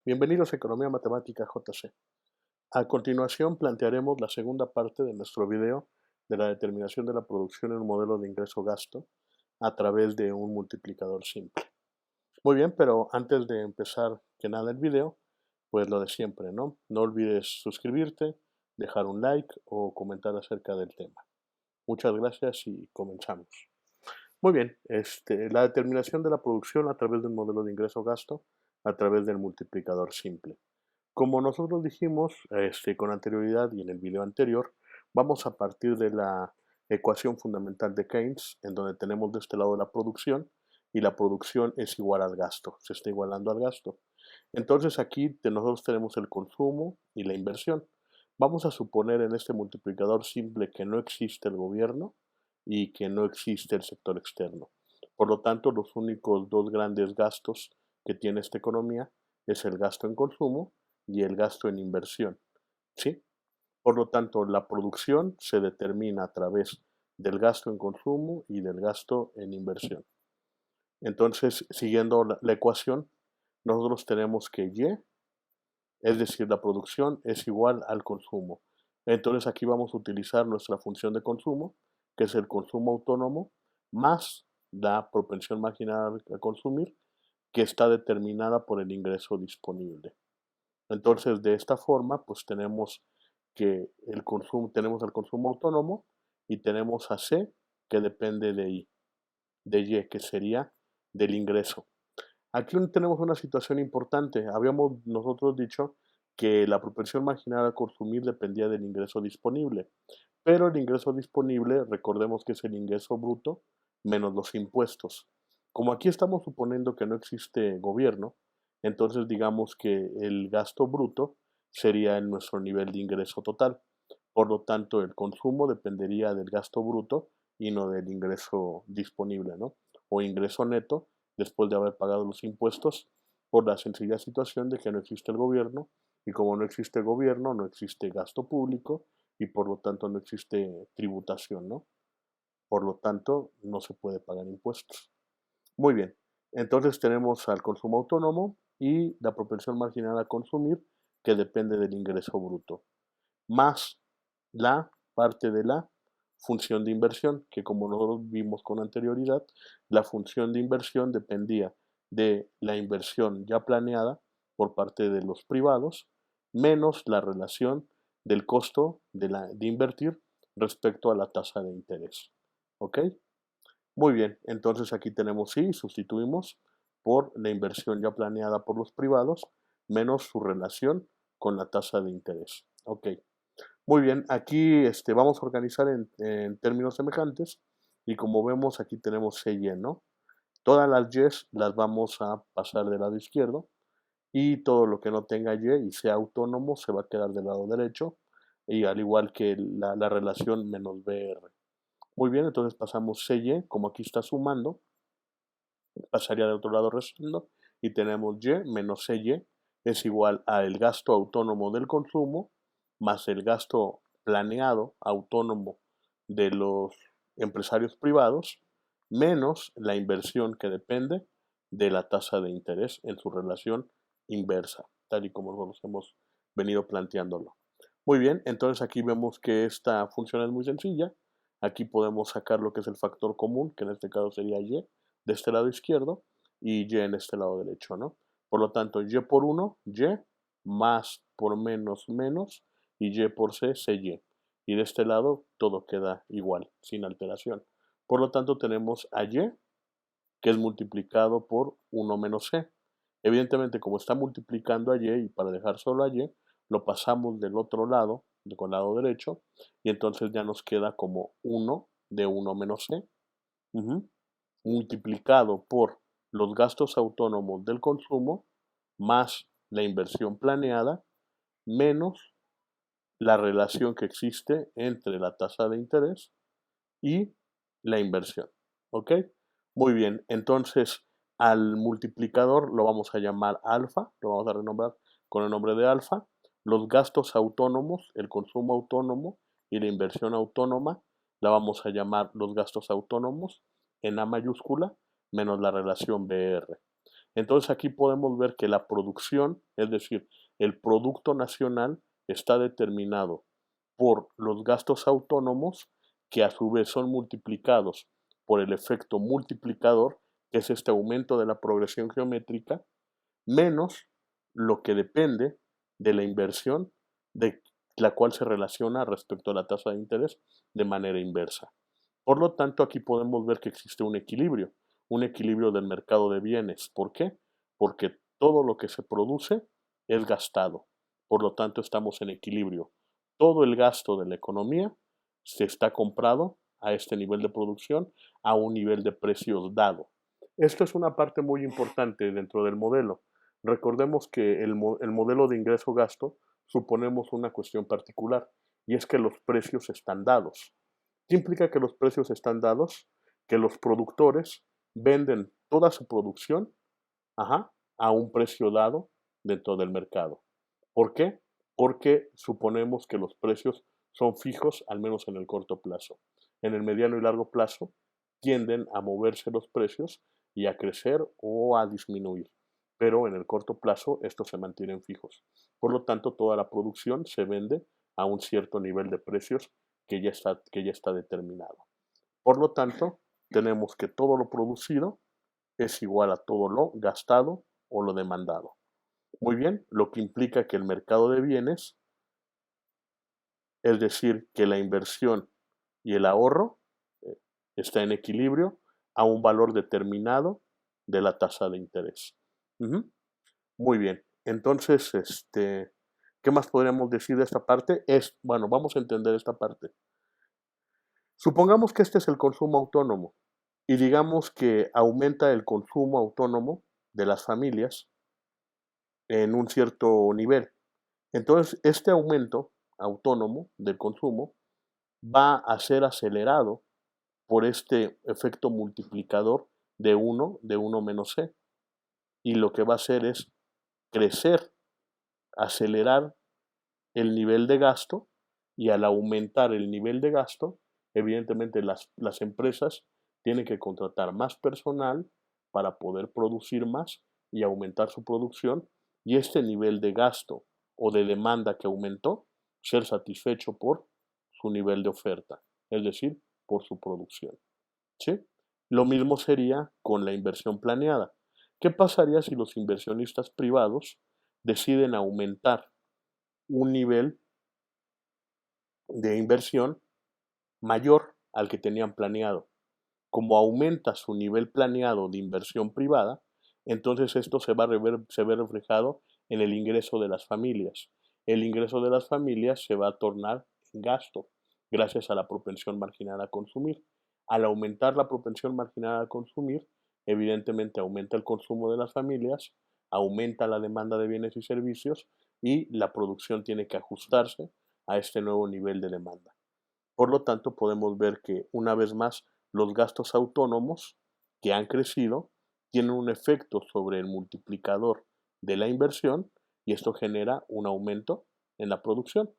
Bienvenidos a Economía Matemática JC. A continuación plantearemos la segunda parte de nuestro video de la determinación de la producción en un modelo de ingreso-gasto a través de un multiplicador simple. Muy bien, pero antes de empezar que nada el video, pues lo de siempre, ¿no? No olvides suscribirte, dejar un like o comentar acerca del tema. Muchas gracias y comenzamos. Muy bien, la determinación de la producción a través de un modelo de ingreso-gasto a través del multiplicador simple. Como nosotros dijimos con anterioridad y en el video anterior, vamos a partir de la ecuación fundamental de Keynes, en donde tenemos de este lado la producción, y la producción es igual al gasto, se está igualando al gasto. Entonces aquí nosotros tenemos el consumo y la inversión. Vamos a suponer en este multiplicador simple que no existe el gobierno y que no existe el sector externo. Por lo tanto, los únicos dos grandes gastos que tiene esta economía es el gasto en consumo y el gasto en inversión, ¿sí? Por lo tanto, la producción se determina a través del gasto en consumo y del gasto en inversión. Entonces, siguiendo la ecuación, nosotros tenemos que Y, es decir, la producción es igual al consumo. Entonces aquí vamos a utilizar nuestra función de consumo, que es el consumo autónomo, más la propensión marginal a consumir, que está determinada por el ingreso disponible. Entonces, de esta forma, pues tenemos que tenemos el consumo autónomo y tenemos a C, que depende de Y, que sería del ingreso. Aquí tenemos una situación importante. Habíamos nosotros dicho que la propensión marginal a consumir dependía del ingreso disponible, pero el ingreso disponible, recordemos que es el ingreso bruto menos los impuestos. Como aquí estamos suponiendo que no existe gobierno, entonces digamos que el gasto bruto sería en nuestro nivel de ingreso total. Por lo tanto, el consumo dependería del gasto bruto y no del ingreso disponible, ¿no? O ingreso neto después de haber pagado los impuestos, por la sencilla situación de que no existe el gobierno, y como no existe el gobierno, no existe gasto público y por lo tanto no existe tributación, ¿no? Por lo tanto, no se puede pagar impuestos. Muy bien, entonces tenemos al consumo autónomo y la propensión marginal a consumir, que depende del ingreso bruto, más la parte de la función de inversión, que como nosotros vimos con anterioridad, la función de inversión dependía de la inversión ya planeada por parte de los privados, menos la relación del costo de invertir respecto a la tasa de interés. ¿Ok? Muy bien, entonces aquí tenemos sí, sustituimos por la inversión ya planeada por los privados, menos su relación con la tasa de interés. Ok. Muy bien, aquí vamos a organizar en términos semejantes y como vemos aquí tenemos C y, ¿no? Todas las Y's las vamos a pasar del lado izquierdo y todo lo que no tenga Y y sea autónomo se va a quedar del lado derecho, y al igual que la relación menos BR. Muy bien, entonces pasamos CY, como aquí está sumando, pasaría del otro lado restando y tenemos Y menos CY es igual a el gasto autónomo del consumo más el gasto planeado autónomo de los empresarios privados menos la inversión que depende de la tasa de interés en su relación inversa, tal y como nosotros hemos venido planteándolo. Muy bien, entonces aquí vemos que esta función es muy sencilla. Aquí podemos sacar lo que es el factor común, que en este caso sería Y de este lado izquierdo y Y en este lado derecho, ¿no? Por lo tanto, Y por 1, Y, más por menos, menos, y Y por C, CY. Y de este lado todo queda igual, sin alteración. Por lo tanto, tenemos a Y, que es multiplicado por 1 menos C. Evidentemente, como está multiplicando a Y, y para dejar solo a Y, lo pasamos del otro lado, con el lado derecho, y entonces ya nos queda como 1 de 1 menos C. Multiplicado por los gastos autónomos del consumo más la inversión planeada menos la relación que existe entre la tasa de interés y la inversión. ¿Ok? Muy bien, entonces al multiplicador lo vamos a llamar alfa, lo vamos a renombrar con el nombre de alfa. Los gastos autónomos, el consumo autónomo y la inversión autónoma la vamos a llamar los gastos autónomos en A mayúscula menos la relación BR. Entonces aquí podemos ver que la producción, es decir, el producto nacional, está determinado por los gastos autónomos, que a su vez son multiplicados por el efecto multiplicador, que es este aumento de la progresión geométrica, menos lo que depende de la inversión, de la cual se relaciona respecto a la tasa de interés de manera inversa. Por lo tanto, aquí podemos ver que existe un equilibrio del mercado de bienes. ¿Por qué? Porque todo lo que se produce es gastado. Por lo tanto, estamos en equilibrio. Todo el gasto de la economía se está comprado a este nivel de producción, a un nivel de precios dado. Esto es una parte muy importante dentro del modelo. Recordemos que el modelo de ingreso-gasto suponemos una cuestión particular, y es que los precios están dados. ¿Qué implica que los precios están dados? Que los productores venden toda su producción, a un precio dado dentro del mercado. ¿Por qué? Porque suponemos que los precios son fijos, al menos en el corto plazo. En el mediano y largo plazo tienden a moverse los precios y a crecer o a disminuir, pero en el corto plazo estos se mantienen fijos. Por lo tanto, toda la producción se vende a un cierto nivel de precios que ya está determinado. Por lo tanto, tenemos que todo lo producido es igual a todo lo gastado o lo demandado. Muy bien, lo que implica que el mercado de bienes, es decir, que la inversión y el ahorro está en equilibrio a un valor determinado de la tasa de interés. Muy bien, entonces, ¿qué más podríamos decir de esta parte? Bueno, vamos a entender esta parte. Supongamos que este es el consumo autónomo y digamos que aumenta el consumo autónomo de las familias en un cierto nivel. Entonces, este aumento autónomo del consumo va a ser acelerado por este efecto multiplicador de 1 menos C. Y lo que va a hacer es crecer, acelerar el nivel de gasto, y al aumentar el nivel de gasto, evidentemente las empresas tienen que contratar más personal para poder producir más y aumentar su producción, y este nivel de gasto o de demanda que aumentó, ser satisfecho por su nivel de oferta, es decir, por su producción. ¿Sí? Lo mismo sería con la inversión planeada. ¿Qué pasaría si los inversionistas privados deciden aumentar un nivel de inversión mayor al que tenían planeado? Como aumenta su nivel planeado de inversión privada, entonces esto se ve reflejado en el ingreso de las familias. El ingreso de las familias se va a tornar en gasto, gracias a la propensión marginal a consumir. Al aumentar la propensión marginal a consumir, evidentemente aumenta el consumo de las familias, aumenta la demanda de bienes y servicios, y la producción tiene que ajustarse a este nuevo nivel de demanda. Por lo tanto, podemos ver que, una vez más, los gastos autónomos que han crecido tienen un efecto sobre el multiplicador de la inversión, y esto genera un aumento en la producción.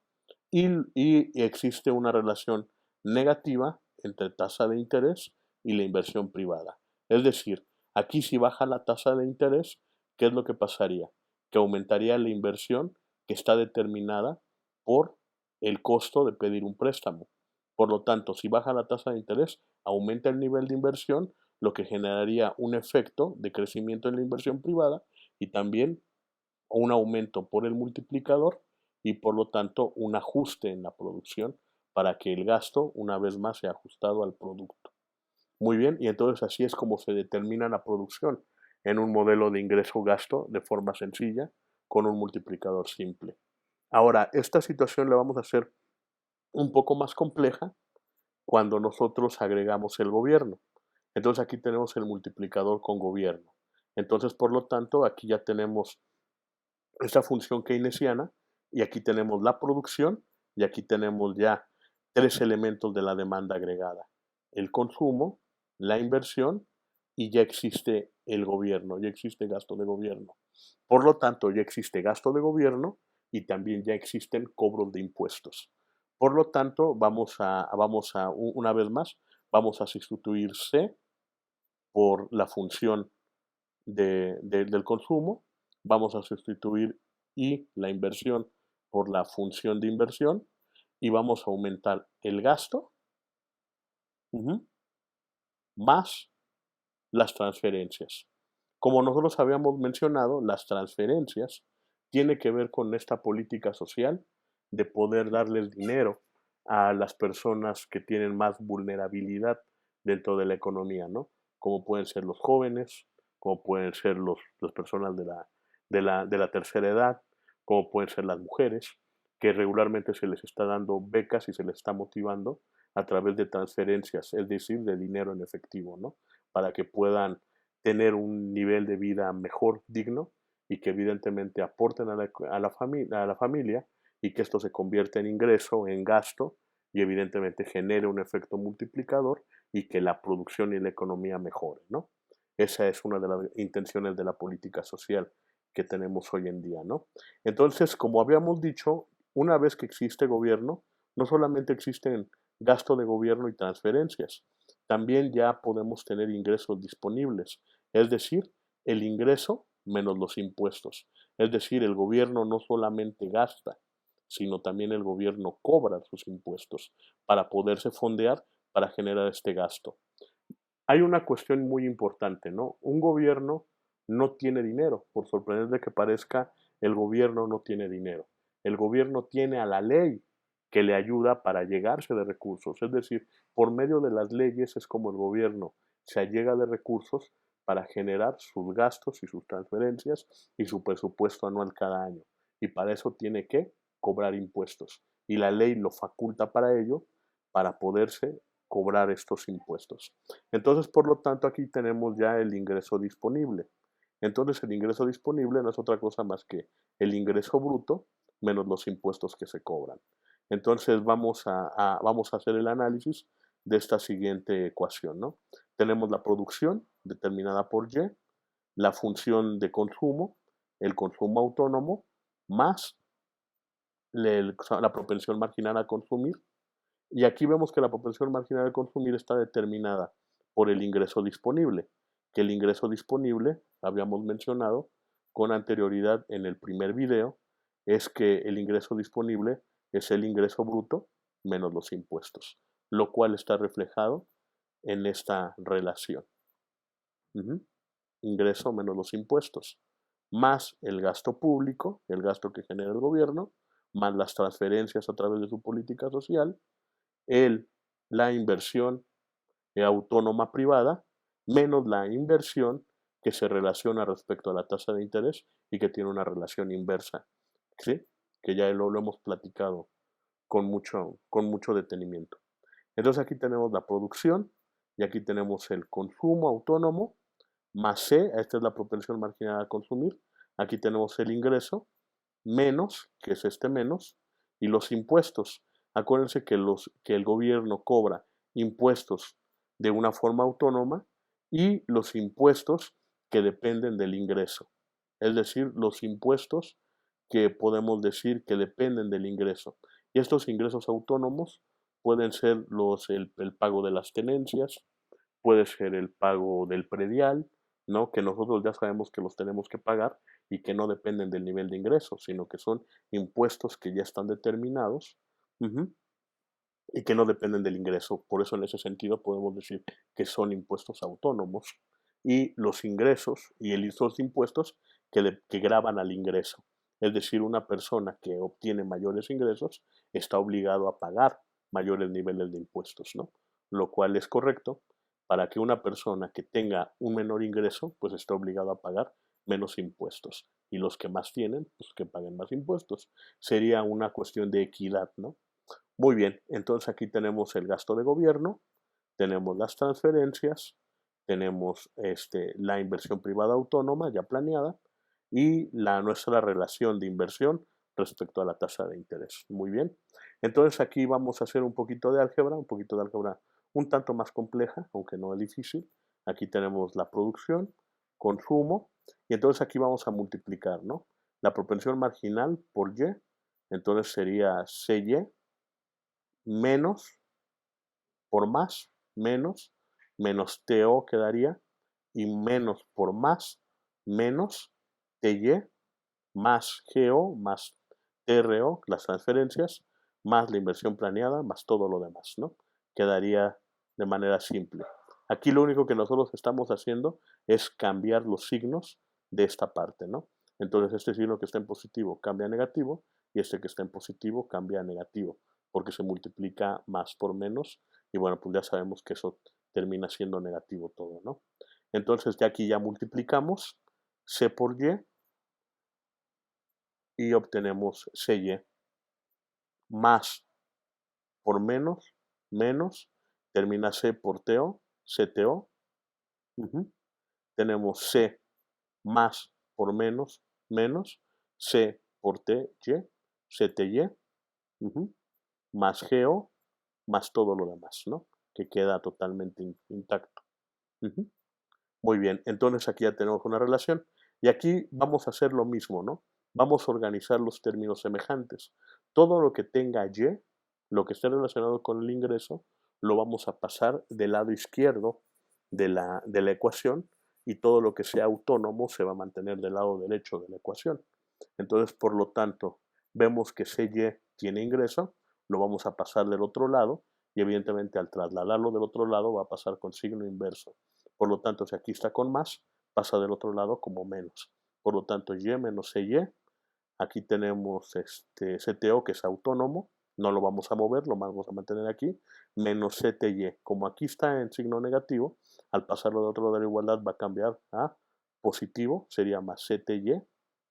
Y existe una relación negativa entre tasa de interés y la inversión privada. Es decir, aquí si baja la tasa de interés, ¿qué es lo que pasaría? Que aumentaría la inversión, que está determinada por el costo de pedir un préstamo. Por lo tanto, si baja la tasa de interés, aumenta el nivel de inversión, lo que generaría un efecto de crecimiento en la inversión privada, y también un aumento por el multiplicador, y por lo tanto un ajuste en la producción para que el gasto, una vez más, sea ajustado al producto. Muy bien, y entonces así es como se determina la producción, en un modelo de ingreso-gasto de forma sencilla, con un multiplicador simple. Ahora, esta situación la vamos a hacer un poco más compleja cuando nosotros agregamos el gobierno. Entonces aquí tenemos el multiplicador con gobierno. Entonces, por lo tanto, aquí ya tenemos esta función keynesiana, y aquí tenemos la producción, y aquí tenemos ya tres elementos de la demanda agregada: el consumo, la inversión, y ya existe el gobierno, ya existe gasto de gobierno. Por lo tanto, ya existe gasto de gobierno, y también ya existen cobros de impuestos. Por lo tanto, una vez más, vamos a sustituir C por la función del consumo, vamos a sustituir y la inversión por la función de inversión y vamos a aumentar el gasto, ujú, más las transferencias. Como nosotros habíamos mencionado, las transferencias tiene que ver con esta política social de poder darles dinero a las personas que tienen más vulnerabilidad dentro de la economía, ¿no? Como pueden ser los jóvenes, como pueden ser las personas de la tercera edad, como pueden ser las mujeres, que regularmente se les está dando becas y se les está motivando a través de transferencias, es decir, de dinero en efectivo, ¿no? Para que puedan tener un nivel de vida mejor, digno, y que evidentemente aporten a la familia y que esto se convierta en ingreso, en gasto, y evidentemente genere un efecto multiplicador y que la producción y la economía mejore, ¿no? Esa es una de las intenciones de la política social que tenemos hoy en día, ¿no? Entonces, como habíamos dicho, una vez que existe gobierno, no solamente existen gasto de gobierno y transferencias, también ya podemos tener ingresos disponibles, es decir, el ingreso menos los impuestos. Es decir, el gobierno no solamente gasta, sino también el gobierno cobra sus impuestos para poderse fondear para generar este gasto. Hay una cuestión muy importante, ¿no? Un gobierno no tiene dinero, por sorprendente que parezca, el gobierno no tiene dinero. El gobierno tiene a la ley que le ayuda para llegarse de recursos, es decir, por medio de las leyes es como el gobierno se allega de recursos para generar sus gastos y sus transferencias y su presupuesto anual cada año. Y para eso tiene que cobrar impuestos. Y la ley lo faculta para ello, para poderse cobrar estos impuestos. Entonces, por lo tanto, aquí tenemos ya el ingreso disponible. Entonces, el ingreso disponible no es otra cosa más que el ingreso bruto menos los impuestos que se cobran. Entonces, vamos a hacer el análisis de esta siguiente ecuación, ¿no? Tenemos la producción determinada por Y, la función de consumo, el consumo autónomo, más la propensión marginal a consumir, y aquí vemos que la propensión marginal de consumir está determinada por el ingreso disponible, que el ingreso disponible, habíamos mencionado con anterioridad en el primer video, es que el ingreso disponible es el ingreso bruto menos los impuestos, lo cual está reflejado en esta relación. Ujú. Ingreso menos los impuestos, más el gasto público, el gasto que genera el gobierno, más las transferencias a través de su política social, el, la inversión autónoma privada, menos la inversión que se relaciona respecto a la tasa de interés y que tiene una relación inversa, ¿sí? Que ya lo hemos platicado con mucho detenimiento. Entonces aquí tenemos la producción y aquí tenemos el consumo autónomo, más C, esta es la propensión marginal a consumir, aquí tenemos el ingreso, menos, que es este menos, y los impuestos. Acuérdense que el gobierno cobra impuestos de una forma autónoma y los impuestos que dependen del ingreso. Es decir, los impuestos que podemos decir que dependen del ingreso. Y estos ingresos autónomos pueden ser el pago de las tenencias, puede ser el pago del predial, ¿no? Que nosotros ya sabemos que los tenemos que pagar y que no dependen del nivel de ingresos, sino que son impuestos que ya están determinados, ujú, y que no dependen del ingreso. Por eso en ese sentido podemos decir que son impuestos autónomos y los ingresos y esos impuestos que graban al ingreso. Es decir, una persona que obtiene mayores ingresos está obligado a pagar mayores niveles de impuestos, ¿no? Lo cual es correcto para que una persona que tenga un menor ingreso, pues está obligado a pagar menos impuestos. Y los que más tienen, pues que paguen más impuestos. Sería una cuestión de equidad, ¿no? Muy bien, entonces aquí tenemos el gasto de gobierno, tenemos las transferencias, tenemos la inversión privada autónoma ya planeada y nuestra relación de inversión respecto a la tasa de interés. Muy bien, entonces aquí vamos a hacer un poquito de álgebra, un poquito de álgebra un tanto más compleja, aunque no es difícil. Aquí tenemos la producción, consumo, y entonces aquí vamos a multiplicar, ¿no? La propensión marginal por Y, entonces sería CY menos por más, menos TO quedaría, y menos por más menos TY más GO más TRO, las transferencias, más la inversión planeada, más todo lo demás, ¿no? Quedaría de manera simple. Aquí lo único que nosotros estamos haciendo es cambiar los signos de esta parte, ¿no? Entonces este signo que está en positivo cambia a negativo y este que está en positivo cambia a negativo, porque se multiplica más por menos y bueno, pues ya sabemos que eso termina siendo negativo todo, ¿no? Entonces ya aquí ya multiplicamos C por Y obtenemos CY más por menos, menos, termina C por TO, CTO. Tenemos C más por menos, menos, C por TY, CTY, más GO, más todo lo demás, ¿no? Que queda totalmente intacto. Muy bien, entonces aquí ya tenemos una relación. Y aquí vamos a hacer lo mismo, ¿no? Vamos a organizar los términos semejantes. Todo lo que tenga Y, lo que esté relacionado con el ingreso, lo vamos a pasar del lado izquierdo de la ecuación y todo lo que sea autónomo se va a mantener del lado derecho de la ecuación. Entonces, por lo tanto, vemos que CY tiene ingreso, lo vamos a pasar del otro lado y evidentemente al trasladarlo del otro lado va a pasar con signo inverso. Por lo tanto, si aquí está con más, pasa del otro lado como menos. Por lo tanto, Y menos CY. Aquí tenemos CTO, que es autónomo. No lo vamos a mover, lo vamos a mantener aquí. Menos CTY. Como aquí está en signo negativo, al pasarlo de otro lado de la igualdad va a cambiar a positivo. Sería más CTY.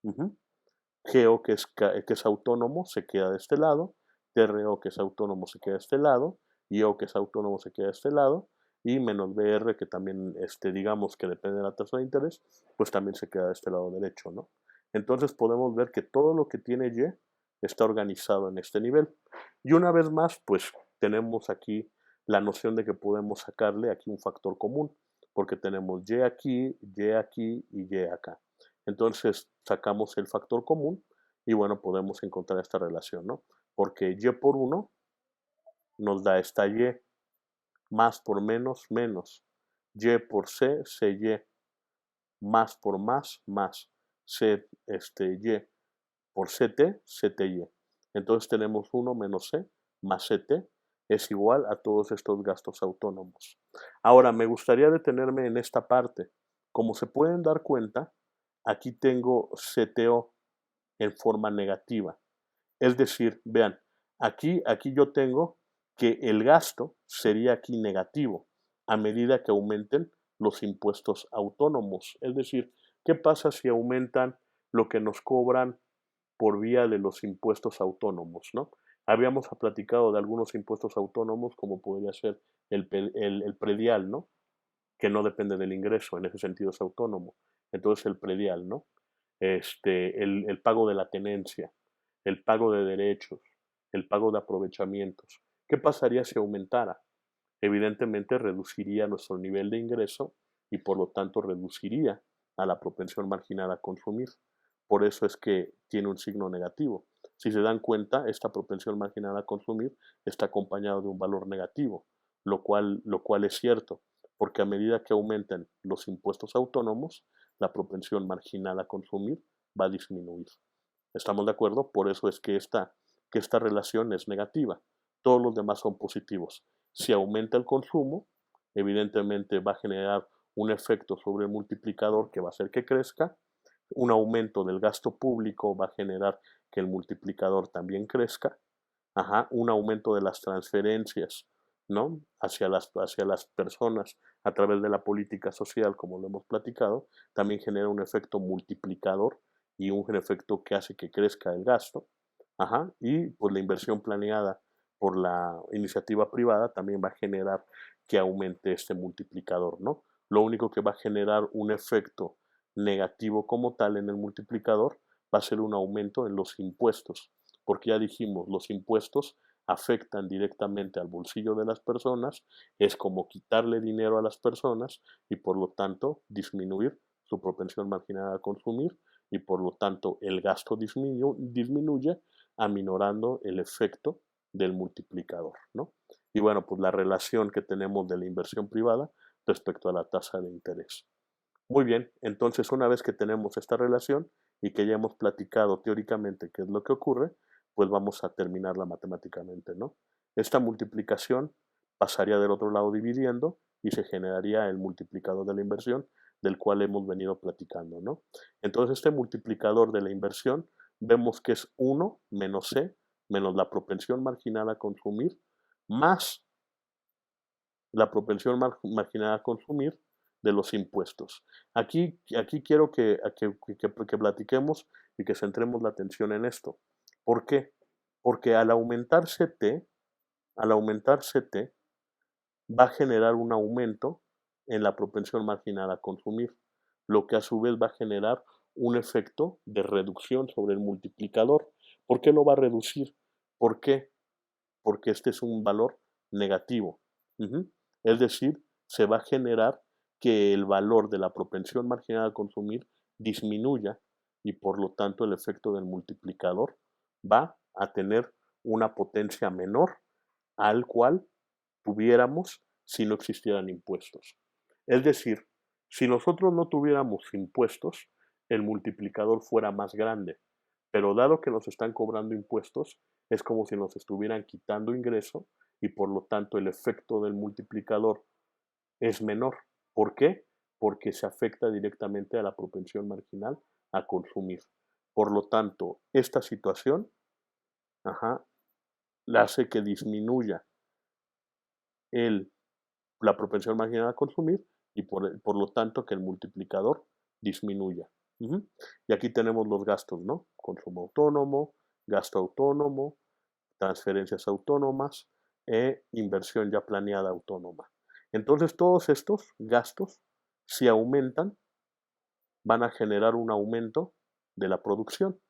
GO, que es autónomo, se queda de este lado. TRO, que es autónomo, se queda de este lado. IO, que es autónomo, se queda de este lado. Y menos BR, que también digamos que depende de la tasa de interés, pues también se queda de este lado derecho, ¿no? Entonces podemos ver que todo lo que tiene Y está organizado en este nivel. Y una vez más, pues tenemos aquí la noción de que podemos sacarle aquí un factor común, porque tenemos Y aquí y Y acá. Entonces sacamos el factor común y bueno, podemos encontrar esta relación, ¿no? Porque Y por 1 nos da esta Y, más por menos, menos. Y por C, CY, más por más, C, Y por CT, CTY. Entonces tenemos 1 menos C más CT es igual a todos estos gastos autónomos. Ahora, me gustaría detenerme en esta parte. Como se pueden dar cuenta, aquí tengo CTO en forma negativa. Es decir, vean, aquí yo tengo que el gasto sería aquí negativo a medida que aumenten los impuestos autónomos. Es decir, ¿qué pasa si aumentan lo que nos cobran por vía de los impuestos autónomos, ¿no? Habíamos platicado de algunos impuestos autónomos, como podría ser el predial, ¿no? Que no depende del ingreso, en ese sentido es autónomo. Entonces el predial, ¿no? El pago de la tenencia, el pago de derechos, el pago de aprovechamientos. ¿Qué pasaría si aumentara? Evidentemente reduciría nuestro nivel de ingreso y por lo tanto reduciría a la propensión marginal a consumir. Por eso es que tiene un signo negativo. Si se dan cuenta, esta propensión marginal a consumir está acompañado de un valor negativo, lo cual es cierto, porque a medida que aumenten los impuestos autónomos, la propensión marginal a consumir va a disminuir. ¿Estamos de acuerdo? Por eso es que esta relación es negativa. Todos los demás son positivos. Si aumenta el consumo, evidentemente va a generar un efecto sobre el multiplicador que va a hacer que crezca. Un aumento del gasto público va a generar que el multiplicador también crezca. Un aumento de las transferencias, ¿no? Hacia las personas a través de la política social, como lo hemos platicado, también genera un efecto multiplicador y un efecto que hace que crezca el gasto. Y pues la inversión planeada por la iniciativa privada también va a generar que aumente este multiplicador, ¿no? Lo único que va a generar un efecto negativo como tal en el multiplicador va a ser un aumento en los impuestos, porque ya dijimos, los impuestos afectan directamente al bolsillo de las personas, es como quitarle dinero a las personas y por lo tanto disminuir su propensión marginal a consumir y por lo tanto el gasto disminuye, aminorando el efecto del multiplicador, ¿no? Y bueno, pues la relación que tenemos de la inversión privada respecto a la tasa de interés. Muy bien, entonces una vez que tenemos esta relación y que ya hemos platicado teóricamente qué es lo que ocurre, pues vamos a terminarla matemáticamente, ¿no? Esta multiplicación pasaría del otro lado dividiendo y se generaría el multiplicador de la inversión del cual hemos venido platicando, ¿no? Entonces este multiplicador de la inversión vemos que es 1 menos C menos la propensión marginal a consumir más la propensión marginal a consumir de los impuestos. Aquí quiero que platiquemos y que centremos la atención en esto. ¿Por qué? Porque al aumentar CT, va a generar un aumento en la propensión marginal a consumir, lo que a su vez va a generar un efecto de reducción sobre el multiplicador. ¿Por qué lo va a reducir? ¿Por qué? Porque este es un valor negativo. Es decir, se va a generar que el valor de la propensión marginal a consumir disminuya y por lo tanto el efecto del multiplicador va a tener una potencia menor al cual tuviéramos si no existieran impuestos. Es decir, si nosotros no tuviéramos impuestos, el multiplicador fuera más grande, pero dado que nos están cobrando impuestos, es como si nos estuvieran quitando ingreso y por lo tanto el efecto del multiplicador es menor. ¿Por qué? Porque se afecta directamente a la propensión marginal a consumir. Por lo tanto, esta situación la hace que disminuya el, la propensión marginal a consumir y por lo tanto que el multiplicador disminuya. Y aquí tenemos los gastos, ¿no? Consumo autónomo, gasto autónomo, transferencias autónomas e inversión ya planeada autónoma. Entonces todos estos gastos, si aumentan, van a generar un aumento de la producción,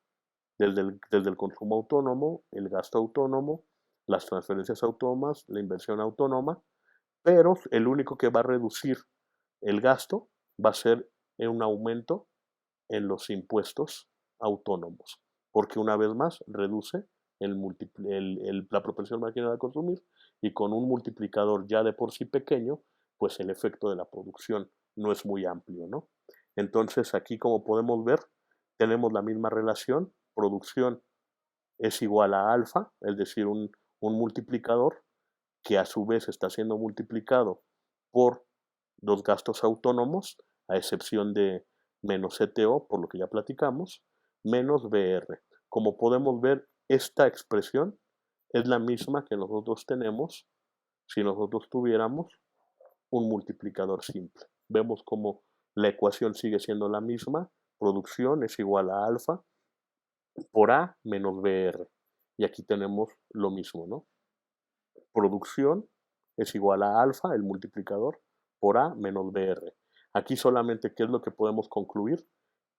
desde el consumo autónomo, el gasto autónomo, las transferencias autónomas, la inversión autónoma, pero el único que va a reducir el gasto va a ser un aumento en los impuestos autónomos, porque una vez más reduce la propensión marginal a consumir y con un multiplicador ya de por sí pequeño, pues el efecto de la producción no es muy amplio, ¿no? Entonces aquí como podemos ver, tenemos la misma relación, producción es igual a alfa, es decir, un multiplicador que a su vez está siendo multiplicado por los gastos autónomos, a excepción de menos CTO, por lo que ya platicamos, menos BR. Como podemos ver, esta expresión es la misma que nosotros tenemos si nosotros tuviéramos un multiplicador simple. Vemos como la ecuación sigue siendo la misma, producción es igual a alfa por A menos BR. Y aquí tenemos lo mismo, ¿no? Producción es igual a alfa, el multiplicador, por A menos BR. Aquí solamente, ¿qué es lo que podemos concluir?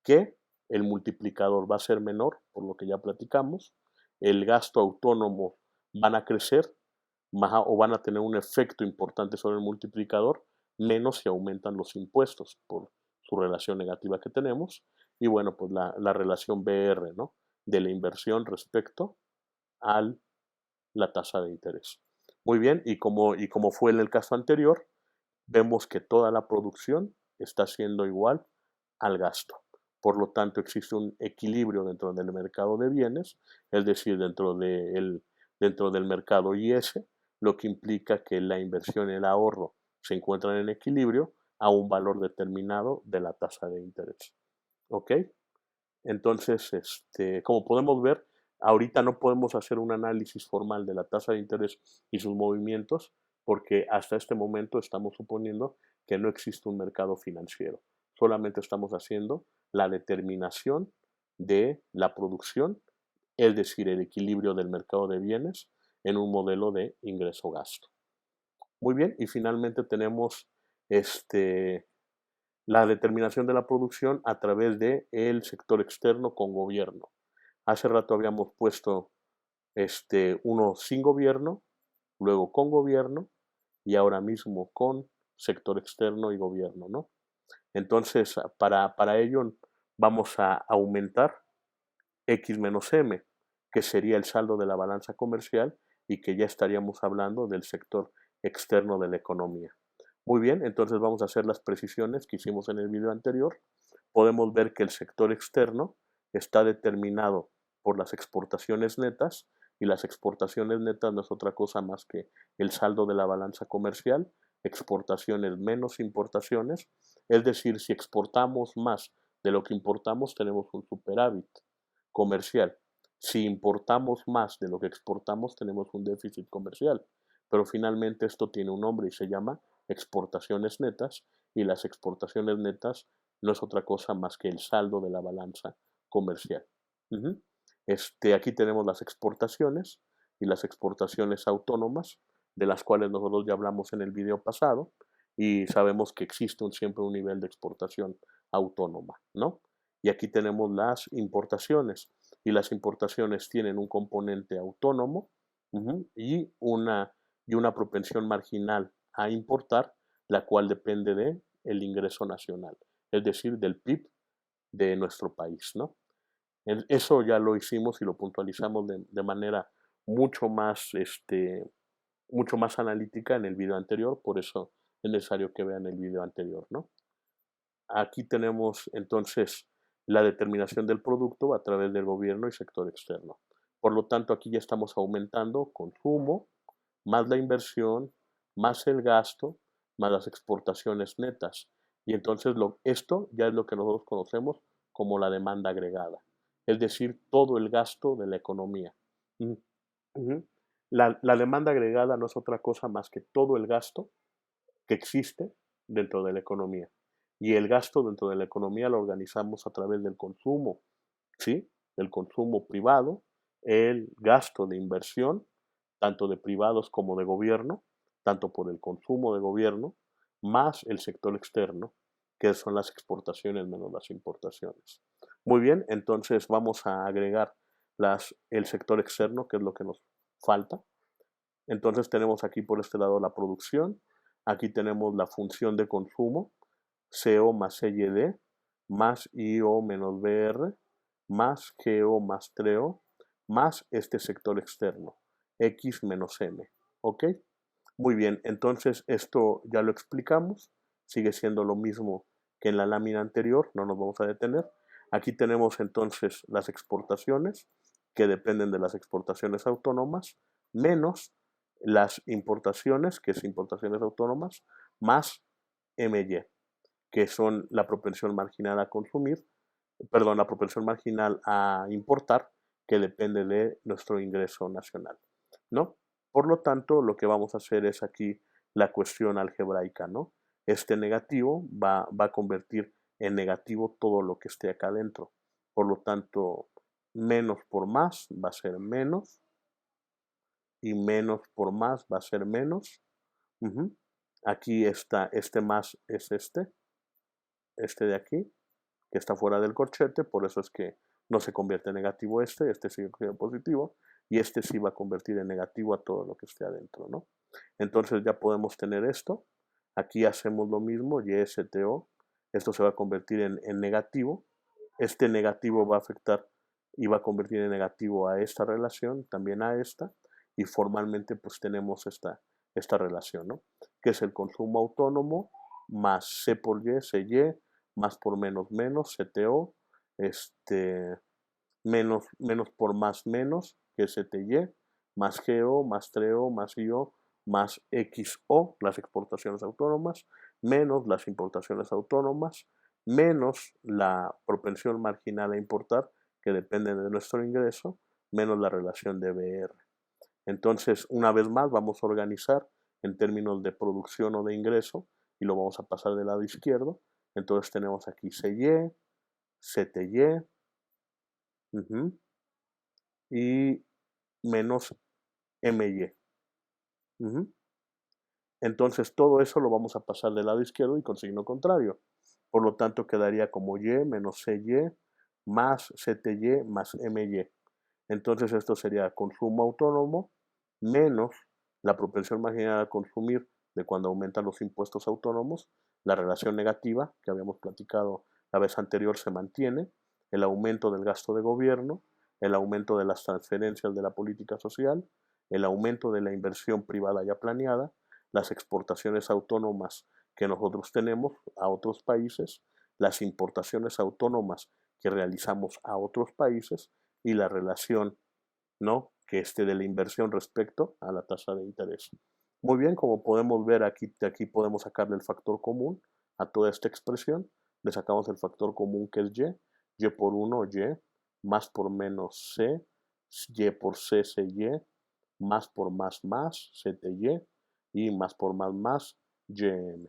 Que el multiplicador va a ser menor, por lo que ya platicamos, el gasto autónomo van a crecer o van a tener un efecto importante sobre el multiplicador, menos si aumentan los impuestos por su relación negativa que tenemos, y bueno, pues la relación BR, ¿no? De la inversión respecto a la tasa de interés. Muy bien, y como fue en el caso anterior, vemos que toda la producción está siendo igual al gasto. Por lo tanto, existe un equilibrio dentro del mercado de bienes, es decir, dentro del mercado IS, lo que implica que la inversión y el ahorro se encuentran en equilibrio a un valor determinado de la tasa de interés. ¿Ok? Entonces, como podemos ver, ahorita no podemos hacer un análisis formal de la tasa de interés y sus movimientos porque hasta este momento estamos suponiendo que no existe un mercado financiero. Solamente estamos haciendo la determinación de la producción, es decir, el equilibrio del mercado de bienes en un modelo de ingreso-gasto. Muy bien, y finalmente tenemos la determinación de la producción a través del sector externo con gobierno. Hace rato habíamos puesto uno sin gobierno, luego con gobierno y ahora mismo con sector externo y gobierno, ¿no? Entonces, para ello vamos a aumentar X menos M, que sería el saldo de la balanza comercial y que ya estaríamos hablando del sector externo de la economía. Muy bien, entonces vamos a hacer las precisiones que hicimos en el video anterior. Podemos ver que el sector externo está determinado por las exportaciones netas, y las exportaciones netas no es otra cosa más que el saldo de la balanza comercial, exportaciones menos importaciones. Es decir, si exportamos más de lo que importamos, tenemos un superávit comercial. Si importamos más de lo que exportamos, tenemos un déficit comercial. Pero finalmente esto tiene un nombre y se llama exportaciones netas, y las exportaciones netas no es otra cosa más que el saldo de la balanza comercial. Aquí tenemos las exportaciones y las exportaciones autónomas, de las cuales nosotros ya hablamos en el video pasado, y sabemos que existe siempre un nivel de exportación autónoma, ¿no? Y aquí tenemos las importaciones, y las importaciones tienen un componente autónomo y una propensión marginal a importar, la cual depende del ingreso nacional, es decir, del PIB de nuestro país, ¿no? Eso ya lo hicimos y lo puntualizamos de manera mucho más, mucho más analítica en el video anterior, por eso es necesario que vean el video anterior, ¿no? Aquí tenemos entonces la determinación del producto a través del gobierno y sector externo. Por lo tanto, aquí ya estamos aumentando consumo, más la inversión, más el gasto, más las exportaciones netas. Y entonces esto ya es lo que nosotros conocemos como la demanda agregada, es decir, todo el gasto de la economía. Uh -huh. La demanda agregada no es otra cosa más que todo el gasto que existe dentro de la economía. Y el gasto dentro de la economía lo organizamos a través del consumo, ¿sí? El consumo privado, el gasto de inversión, tanto de privados como de gobierno, tanto por el consumo de gobierno, más el sector externo, que son las exportaciones menos las importaciones. Muy bien, entonces vamos a agregar el sector externo, que es lo que nos falta. Entonces tenemos aquí por este lado la producción, aquí tenemos la función de consumo, CO más CYD, más IO menos BR, más GO más TREO, más este sector externo, X menos M. ¿Ok? Muy bien, entonces esto ya lo explicamos, sigue siendo lo mismo que en la lámina anterior, no nos vamos a detener. Aquí tenemos entonces las exportaciones, que dependen de las exportaciones autónomas, menos las importaciones, que es importaciones autónomas, más MY, que son la propensión marginal a consumir, perdón, la propensión marginal a importar, que depende de nuestro ingreso nacional, ¿no? Por lo tanto, lo que vamos a hacer es aquí la cuestión algebraica, ¿no? Este negativo va a convertir en negativo todo lo que esté acá adentro. Por lo tanto, menos por más va a ser menos, y menos por más va a ser menos. Aquí está, este más es este de aquí, que está fuera del corchete, por eso es que no se convierte en negativo este sigue siendo positivo, y este sí va a convertir en negativo a todo lo que esté adentro, ¿no? Entonces ya podemos tener esto. Aquí hacemos lo mismo, YSTO, esto se va a convertir en negativo, este negativo va a afectar y va a convertir en negativo a esta relación, también a esta, y formalmente pues tenemos esta relación, ¿no? Que es el consumo autónomo más C por Y, CY, más por menos menos, CTO, menos por más menos, que es CTY, más GO, más TREO, más IO, más XO, las exportaciones autónomas, menos las importaciones autónomas, menos la propensión marginal a importar, que depende de nuestro ingreso, menos la relación de BR. Entonces, una vez más, vamos a organizar en términos de producción o de ingreso, y lo vamos a pasar del lado izquierdo. Entonces tenemos aquí CY, CTY, y menos MY. Entonces todo eso lo vamos a pasar del lado izquierdo y con signo contrario. Por lo tanto quedaría como Y menos CY más CTY más MY. Entonces esto sería consumo autónomo menos la propensión marginal a consumir de cuando aumentan los impuestos autónomos, la relación negativa que habíamos platicado la vez anterior se mantiene, el aumento del gasto de gobierno, el aumento de las transferencias de la política social, el aumento de la inversión privada ya planeada, las exportaciones autónomas que nosotros tenemos a otros países, las importaciones autónomas que realizamos a otros países y la relación, ¿no?, que de la inversión respecto a la tasa de interés. Muy bien, como podemos ver aquí, de aquí podemos sacarle el factor común a toda esta expresión. Le sacamos el factor común que es y por 1 y, más por menos c, y por c, cy, más por más, cty, y más por más, ym.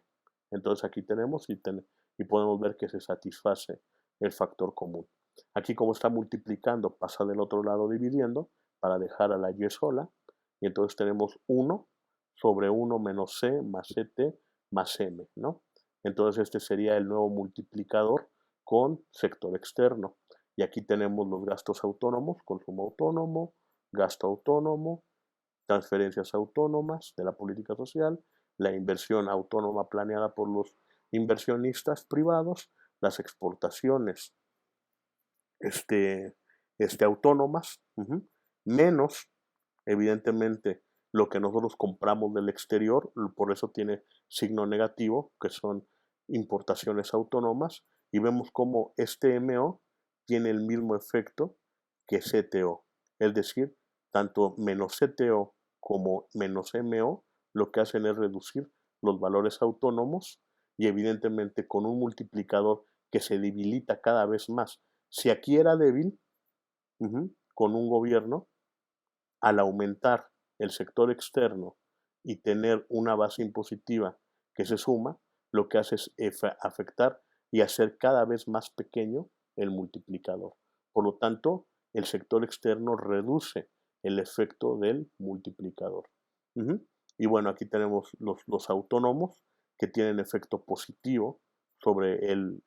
Entonces aquí tenemos y podemos ver que se satisface el factor común. Aquí como está multiplicando, pasa del otro lado dividiendo para dejar a la y sola. Y entonces tenemos 1 sobre 1 menos c más ct más m, ¿no? Entonces este sería el nuevo multiplicador con sector externo. Y aquí tenemos los gastos autónomos, consumo autónomo, gasto autónomo, transferencias autónomas de la política social, la inversión autónoma planeada por los inversionistas privados, las exportaciones autónomas, menos, evidentemente, lo que nosotros compramos del exterior, por eso tiene signo negativo, que son importaciones autónomas, y vemos cómo este MO tiene el mismo efecto que CTO, es decir, tanto menos CTO como menos MO lo que hacen es reducir los valores autónomos y evidentemente con un multiplicador que se debilita cada vez más. Si aquí era débil, con un gobierno, al aumentar el sector externo y tener una base impositiva que se suma, lo que hace es afectar y hacer cada vez más pequeño el multiplicador. Por lo tanto, el sector externo reduce el efecto del multiplicador. Y bueno, aquí tenemos los autónomos que tienen efecto positivo sobre el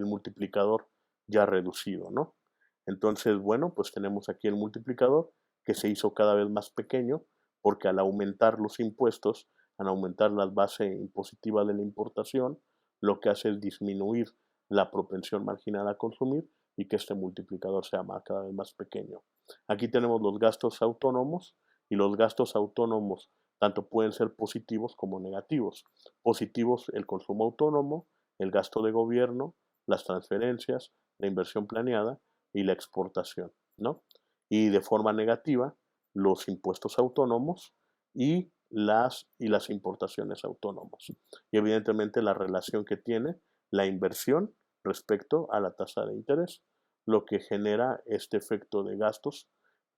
multiplicador ya reducido, ¿no? Entonces, bueno, pues tenemos aquí el multiplicador que se hizo cada vez más pequeño porque al aumentar los impuestos, al aumentar la base impositiva de la importación, lo que hace es disminuir la propensión marginal a consumir y que este multiplicador sea cada vez más pequeño. Aquí tenemos los gastos autónomos y los gastos autónomos tanto pueden ser positivos como negativos. Positivos el consumo autónomo, el gasto de gobierno, las transferencias, la inversión planeada y la exportación, ¿no? Y de forma negativa, los impuestos autónomos y las importaciones autónomas. Y evidentemente la relación que tiene la inversión respecto a la tasa de interés, lo que genera este efecto de gastos,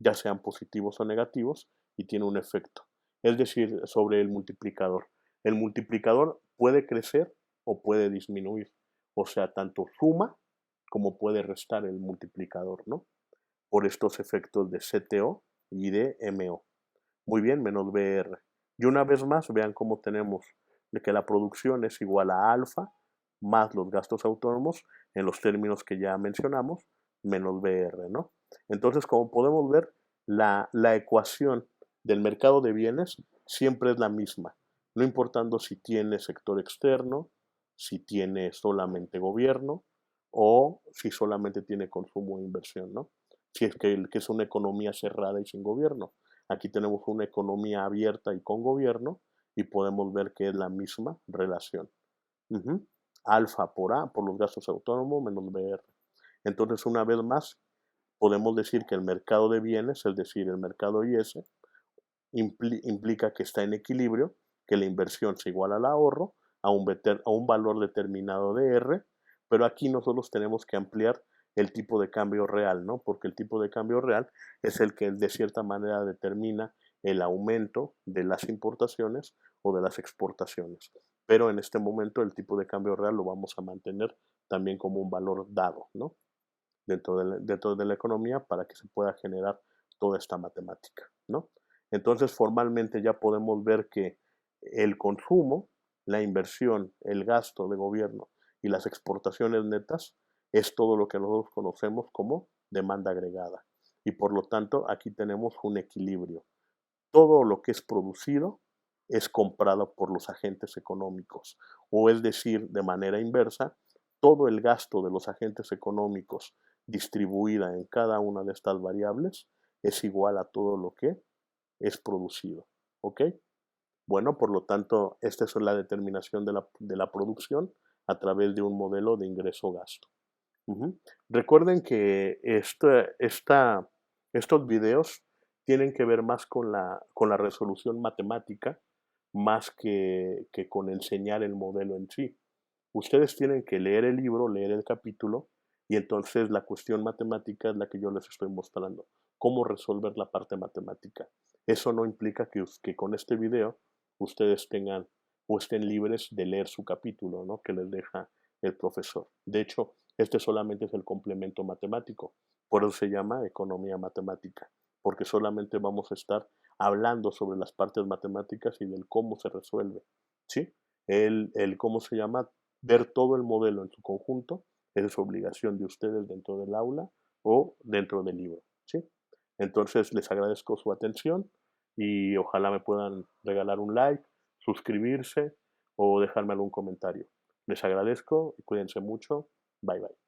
ya sean positivos o negativos, y tiene un efecto. Es decir, sobre el multiplicador. El multiplicador puede crecer o puede disminuir. O sea, tanto suma como puede restar el multiplicador, ¿no? Por estos efectos de CTO y de MO. Muy bien, menos BR. Y una vez más, vean cómo tenemos de que la producción es igual a alfa más los gastos autónomos en los términos que ya mencionamos, menos BR, ¿no? Entonces, como podemos ver, la ecuación del mercado de bienes siempre es la misma, no importando si tiene sector externo, si tiene solamente gobierno o si solamente tiene consumo e inversión, ¿no? Si es que es una economía cerrada y sin gobierno. Aquí tenemos una economía abierta y con gobierno y podemos ver que es la misma relación. Alfa por A por los gastos autónomos menos BR. Entonces, una vez más, podemos decir que el mercado de bienes, es decir, el mercado IS, implica que está en equilibrio, que la inversión se iguala al ahorro a un valor determinado de R, pero aquí nosotros tenemos que ampliar el tipo de cambio real, ¿no? Porque el tipo de cambio real es el que de cierta manera determina el aumento de las importaciones o de las exportaciones. Pero en este momento el tipo de cambio real lo vamos a mantener también como un valor dado, ¿no? Dentro de la economía para que se pueda generar toda esta matemática, ¿no? Entonces, formalmente ya podemos ver que el consumo, la inversión, el gasto de gobierno y las exportaciones netas es todo lo que nosotros conocemos como demanda agregada. Y por lo tanto, aquí tenemos un equilibrio. Todo lo que es producido es comprado por los agentes económicos, o es decir, de manera inversa, todo el gasto de los agentes económicos distribuida en cada una de estas variables es igual a todo lo que es producido. ¿Ok? Bueno, por lo tanto, esta es la determinación de la producción a través de un modelo de ingreso-gasto. Ujú. Recuerden que estos videos tienen que ver más con la resolución matemática, más que con enseñar el modelo en sí. Ustedes tienen que leer el libro, leer el capítulo, y entonces la cuestión matemática es la que yo les estoy mostrando, cómo resolver la parte matemática. Eso no implica que con este video ustedes tengan o estén libres de leer su capítulo, ¿no? Que les deja el profesor. De hecho, este solamente es el complemento matemático, por eso se llama economía matemática, porque solamente vamos a estar hablando sobre las partes matemáticas y del cómo se resuelve, ¿sí? El cómo se llama, ver todo el modelo en su conjunto, es obligación de ustedes dentro del aula o dentro del libro, ¿sí? Entonces les agradezco su atención y ojalá me puedan regalar un like, suscribirse o dejarme algún comentario. Les agradezco y cuídense mucho. Bye bye.